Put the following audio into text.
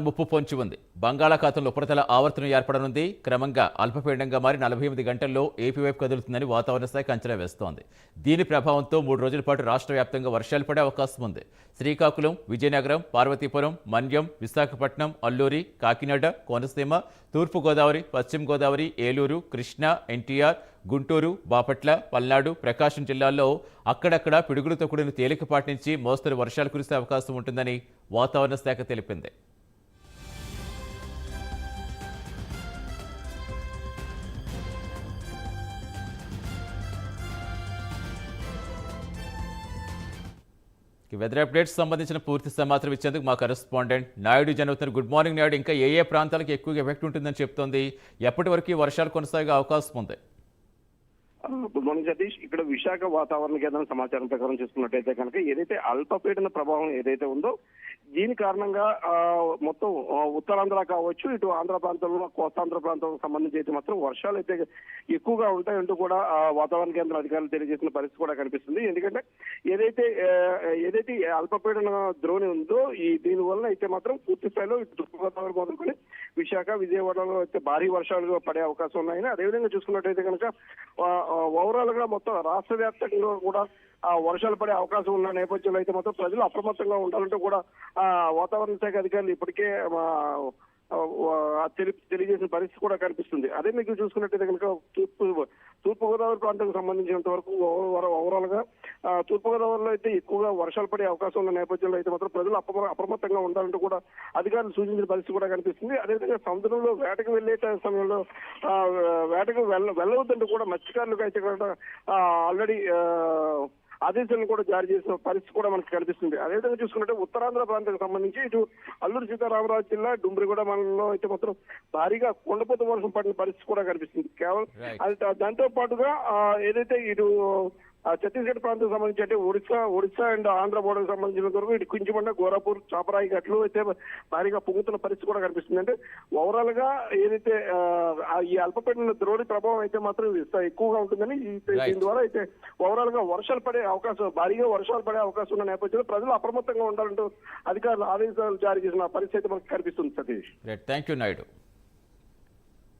ముప్పు పొంచి ఉంది. బంగాళాఖాతంలో ఉపరితల ఆవర్తనం ఏర్పడనుంది. క్రమంగా అల్పపీడనంగా మారి 48 గంటల్లో ఏపీ వైపు కదులుతుందని వాతావరణ శాఖ అంచనా వేస్తోంది. దీని ప్రభావంతో 3 రోజుల పాటు రాష్ట్ర వ్యాప్తంగా వర్షాలు పడే అవకాశం ఉంది. శ్రీకాకుళం, విజయనగరం, పార్వతీపురం, మన్యం, విశాఖపట్నం, అల్లూరి, కాకినాడ, కోనసీమ, తూర్పుగోదావరి, పశ్చిమ గోదావరి, ఏలూరు, కృష్ణా, ఎన్టీఆర్, గుంటూరు, బాపట్ల, పల్నాడు, ప్రకాశం జిల్లాల్లో అక్కడక్కడ పిడుగులతో కూడిన తేలికపాటి నుంచి మోస్తరు వర్షాలు కురిసే అవకాశం ఉంటుందని వాతావరణ శాఖ తెలిపింది. వెదర్ అప్డేట్స్ సంబంధించిన పూర్తి సమాచారం ఇచ్చేందుకు మా కరెస్పాండెంట్ నాయుడు జనవుతారు. Good morning Naidu. ఇంకా ఏ ప్రాంతాలకు ఎక్కువగా ఎఫెక్ట్ ఉంటుందని చెప్తోంది? ఎప్పటి వరకు వర్షాలు కొనసాగే అవకాశం ఉంది? Good morning Satish. ఇక్కడ విశాఖ వాతావరణ కేంద్రం సమాచారం ప్రకారం చూసుకున్నట్టయితే కనుక ఏదైతే అల్పపీడన ప్రభావం ఏదైతే ఉందో దీని కారణంగా మొత్తం ఉత్తరాంధ్ర కావచ్చు, ఇటు ఆంధ్ర ప్రాంతంలో కోస్తాంధ్ర ప్రాంతం సంబంధించి అయితే మాత్రం వర్షాలు అయితే ఎక్కువగా ఉంటాయంటూ కూడా వాతావరణ కేంద్ర అధికారులు తెలియజేసిన పరిస్థితి కూడా కనిపిస్తుంది. ఎందుకంటే ఏదైతే అల్పపీడన ద్రోణి ఉందో దీని వల్ల అయితే మాత్రం పూర్తి స్థాయిలో తూర్పుగోదావరి మొదలుకొని విశాఖ, విజయవాడలో అయితే భారీ వర్షాలు పడే అవకాశం ఉన్నాయని, అదేవిధంగా చూసుకున్నట్టయితే కనుక ఓవరాల్ గా మొత్తం రాష్ట్ర వ్యాప్తంగా కూడా వర్షాలు పడే అవకాశం ఉన్న నేపథ్యంలో అయితే మొత్తం ప్రజలు అప్రమత్తంగా ఉండాలంటూ కూడా వాతావరణ శాఖ అధికారులు ఇప్పటికే తెలియజేసిన పరిస్థితి కూడా కనిపిస్తుంది. అదే మీకు చూసుకున్నట్టయితే కనుక తూర్పుగోదావరి ప్రాంతానికి సంబంధించినంత వరకు ఓవరాల్ గా తూర్పుగోదావరిలో అయితే ఎక్కువగా వర్షాలు పడే అవకాశం ఉన్న నేపథ్యంలో అయితే మాత్రం ప్రజలు అప్రమత్తంగా ఉండాలంటూ కూడా అధికారులు సూచించిన పరిస్థితి కూడా కనిపిస్తుంది. అదేవిధంగా సముద్రంలో వేటకు వెళ్లే సమయంలో వేటకు వెళ్ళవద్దంటూ కూడా మత్స్యకారులకు అయితే కూడా ఆల్రెడీ ఆదేశాలను కూడా జారీ చేసిన పరిస్థితి కూడా మనకు కనిపిస్తుంది. అదేవిధంగా చూసుకుంటే ఉత్తరాంధ్ర ప్రాంతానికి సంబంధించి ఇటు అల్లూరు సీతారామరాజు జిల్లా డుమ్రిగూడ మండలంలో అయితే మాత్రం భారీగా కొండపోత వర్షం పడిన పరిస్థితి కూడా కనిపిస్తుంది. కేవలం దాంతో పాటుగా ఏదైతే ఇటు ఛత్తీస్గఢ్ ప్రాంతానికి సంబంధించి అంటే ఒడిశా అండ్ ఆంధ్ర బోర్డర్ సంబంధించినంత వరకు ఇటు కుంచిమండ, గోరాపూర్, చాపరాయి గట్లు అయితే భారీగా పొంగుతున్న పరిస్థితి కూడా కనిపిస్తుంది. అంటే ఓవరాల్ గా ఏదైతే ఈ అల్పపీడన ద్రోణి ప్రభావం అయితే మాత్రం ఎక్కువగా ఉంటుందని, దీని ద్వారా అయితే ఓవరాల్ గా భారీగా వర్షాలు పడే అవకాశం ఉన్న నేపథ్యంలో ప్రజలు అప్రమత్తంగా ఉండాలంటూ అధికారులు ఆదేశాలు జారీ చేసిన పరిస్థితి మనకు కనిపిస్తుంది. Satish, thank you Naidu.